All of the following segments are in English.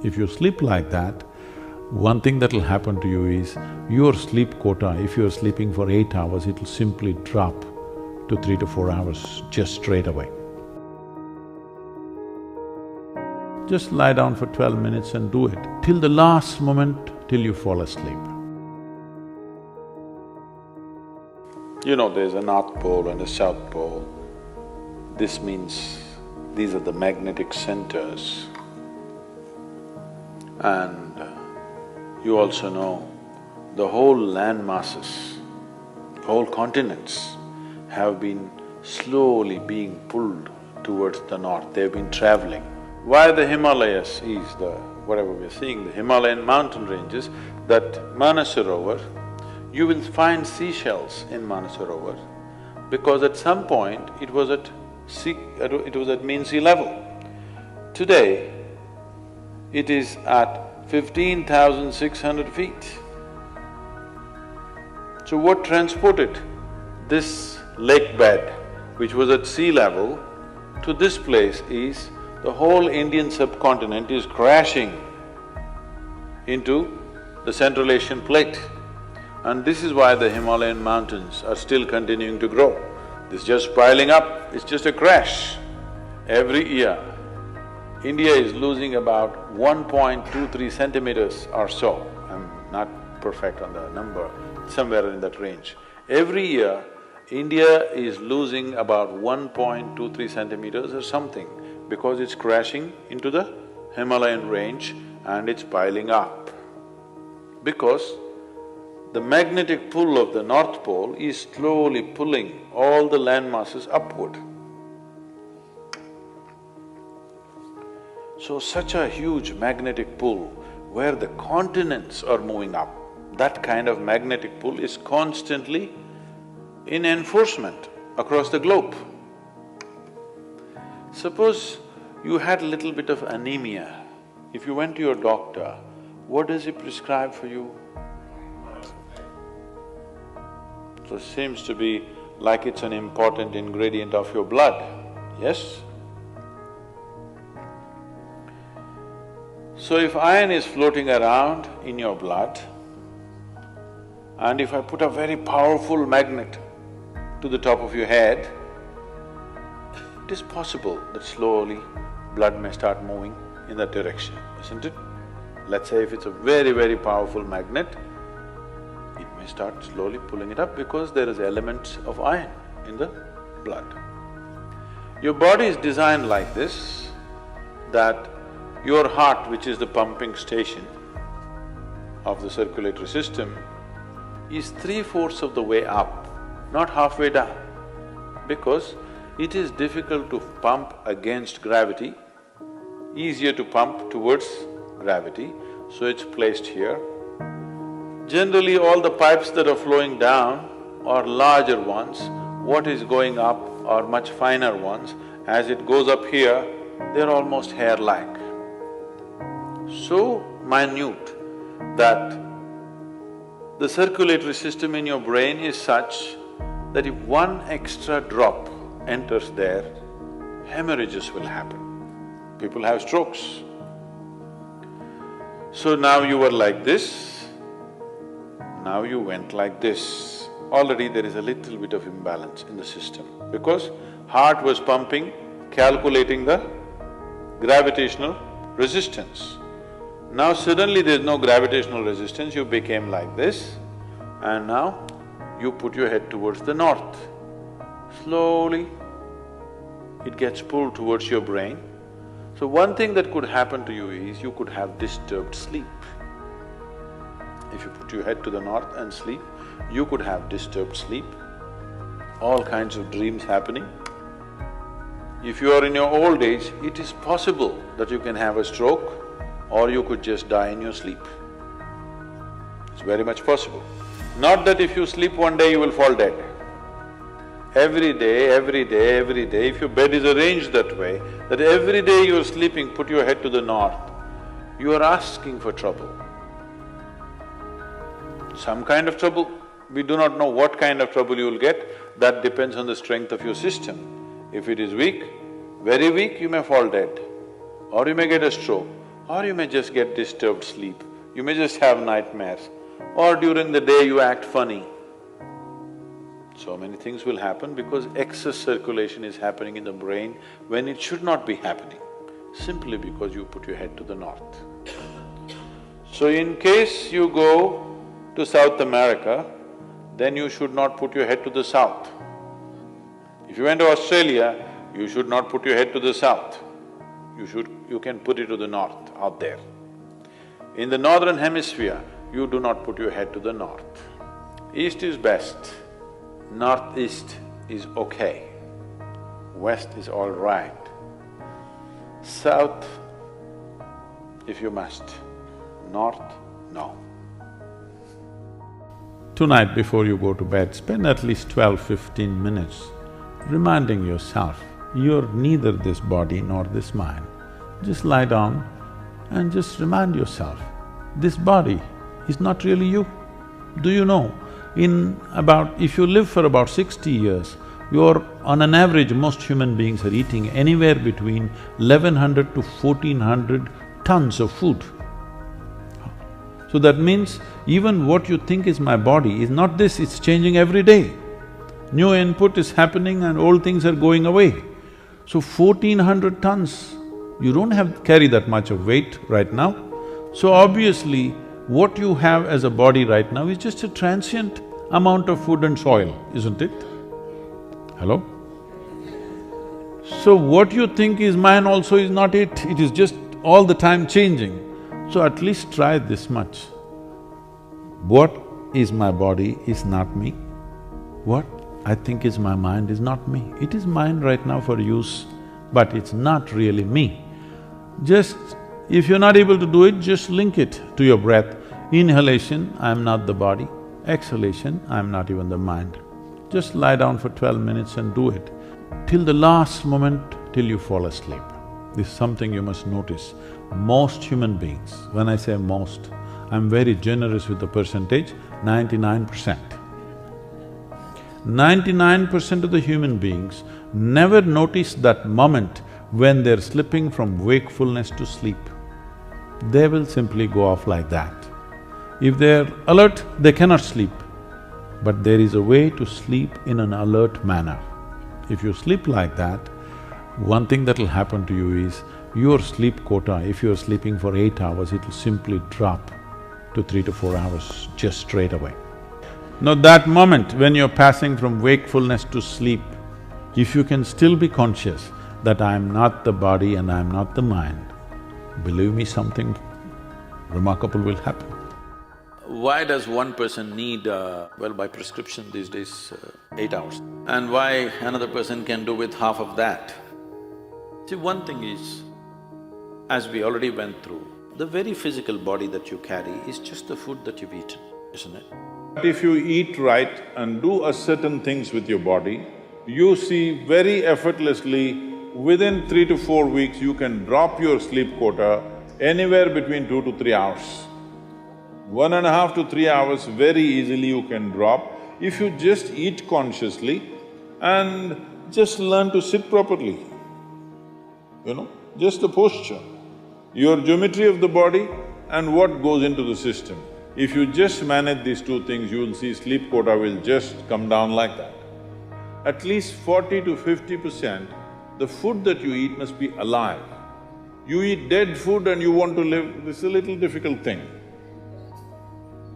If you sleep like that, one thing that'll happen to you is your sleep quota, if you're sleeping for 8 hours, it'll simply drop to 3 to 4 hours just straight away. Just lie down for 12 minutes and do it till the last moment, till you fall asleep. You know, there's a North Pole and a South Pole. This means these are the magnetic centers. And you also know the whole land masses, whole continents have been slowly being pulled towards the north, they've been traveling. Why the Himalayas is whatever we're seeing, the Himalayan mountain ranges, that Manasarovar, you will find seashells in Manasarovar because at some point it was at mean sea level. Today, it is at 15,600 feet. So what transported this lake bed, which was at sea level, to this place is the whole Indian subcontinent is crashing into the Central Asian plate. And this is why the Himalayan mountains are still continuing to grow. This is just piling up, it's just a crash. Every year, India is losing about 1.23 centimeters or so. I'm not perfect on the number, somewhere in that range. Every year, India is losing about 1.23 centimeters or something because it's crashing into the Himalayan range and it's piling up. Because the magnetic pull of the North Pole is slowly pulling all the land masses upward. So such a huge magnetic pull where the continents are moving up, that kind of magnetic pull is constantly in enforcement across the globe. Suppose you had a little bit of anemia, if you went to your doctor, what does he prescribe for you? So it seems to be like it's an important ingredient of your blood, yes? So if iron is floating around in your blood, and if I put a very powerful magnet to the top of your head, it is possible that slowly blood may start moving in that direction, isn't it? Let's say if it's a very, very powerful magnet, it may start slowly pulling it up because there is elements of iron in the blood. Your body is designed like this, that your heart, which is the pumping station of the circulatory system, is 3/4 of the way up, not halfway down, because it is difficult to pump against gravity, easier to pump towards gravity, so it's placed here. Generally, all the pipes that are flowing down are larger ones, what is going up are much finer ones. As it goes up here, they're almost hair-like. So minute that the circulatory system in your brain is such that if one extra drop enters there, hemorrhages will happen. People have strokes. So now you were like this, now you went like this. Already there is a little bit of imbalance in the system because heart was pumping, calculating the gravitational resistance. Now suddenly there's no gravitational resistance, you became like this, and now you put your head towards the north. Slowly, it gets pulled towards your brain. So one thing that could happen to you is you could have disturbed sleep. If you put your head to the north and sleep, you could have disturbed sleep, all kinds of dreams happening. If you are in your old age, it is possible that you can have a stroke or you could just die in your sleep. It's very much possible. Not that if you sleep one day you will fall dead. Every day, every day, every day, if your bed is arranged that way, that every day you are sleeping, put your head to the north, you are asking for trouble. Some kind of trouble, we do not know what kind of trouble you will get, that depends on the strength of your system. If it is weak, very weak, you may fall dead, or you may get a stroke, or you may just get disturbed sleep, you may just have nightmares, or during the day you act funny. So many things will happen because excess circulation is happening in the brain when it should not be happening, simply because you put your head to the north. So in case you go to South America, then you should not put your head to the south. If you went to Australia, you should not put your head to the south. You can put it to the north, out there. In the northern hemisphere, you do not put your head to the north. East is best, northeast is okay, west is all right. South, if you must, north, no. Tonight before you go to bed, spend at least 12–15 minutes reminding yourself, you're neither this body nor this mind. Just lie down and just remind yourself, this body is not really you. Do you know, if you live for about 60 years, on an average, most human beings are eating anywhere between 1100 to 1400 tons of food. So that means even what you think is my body is not this, it's changing every day. New input is happening and old things are going away. So 1400 tons, you don't carry that much of weight right now. So obviously, what you have as a body right now is just a transient amount of food and soil, isn't it? Hello? So what you think is mine also is not it, it is just all the time changing. So at least try this much. What is my body is not me. What I think is my mind is not me. It is mine right now for use, but it's not really me. Just, if you're not able to do it, just link it to your breath. Inhalation, I'm not the body. Exhalation, I'm not even the mind. Just lie down for 12 minutes and do it, till the last moment, till you fall asleep. This is something you must notice. Most human beings, when I say most, I'm very generous with the percentage, 99%. 99% of the human beings never notice that moment when they're slipping from wakefulness to sleep. They will simply go off like that. If they're alert, they cannot sleep. But there is a way to sleep in an alert manner. If you sleep like that, one thing that'll happen to you is, your sleep quota, if you're sleeping for 8 hours, it'll simply drop to 3 to 4 hours just straight away. Now that moment when you're passing from wakefulness to sleep, if you can still be conscious that I'm not the body and I'm not the mind, believe me, something remarkable will happen. Why does one person need, by prescription these days, 8 hours? And why another person can do with half of that? See, one thing is, as we already went through, the very physical body that you carry is just the food that you've eaten, isn't it? But if you eat right and do certain things with your body, you see very effortlessly, within 3 to 4 weeks, you can drop your sleep quota anywhere between 2 to 3 hours. 1.5 to 3 hours very easily you can drop if you just eat consciously and just learn to sit properly, just the posture, your geometry of the body and what goes into the system. If you just manage these two things, you will see sleep quota will just come down like that. At least 40 to 50%, the food that you eat must be alive. You eat dead food and you want to live, this is a little difficult thing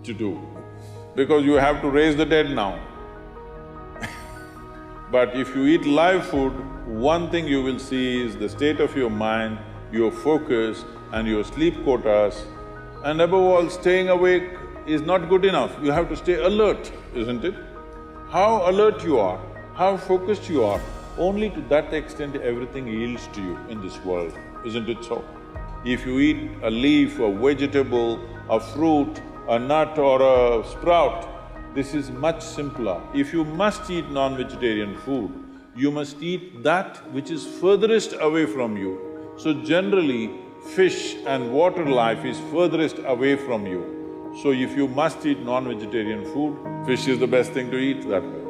to do, because you have to raise the dead now. But if you eat live food, one thing you will see is the state of your mind, your focus and your sleep quotas, and above all, staying awake is not good enough, you have to stay alert, isn't it? How alert you are, how focused you are, only to that extent everything yields to you in this world, isn't it so? If you eat a leaf, a vegetable, a fruit, a nut or a sprout, this is much simpler. If you must eat non-vegetarian food, you must eat that which is furthest away from you. So generally, fish and water life is furthest away from you. So if you must eat non-vegetarian food, fish is the best thing to eat that way.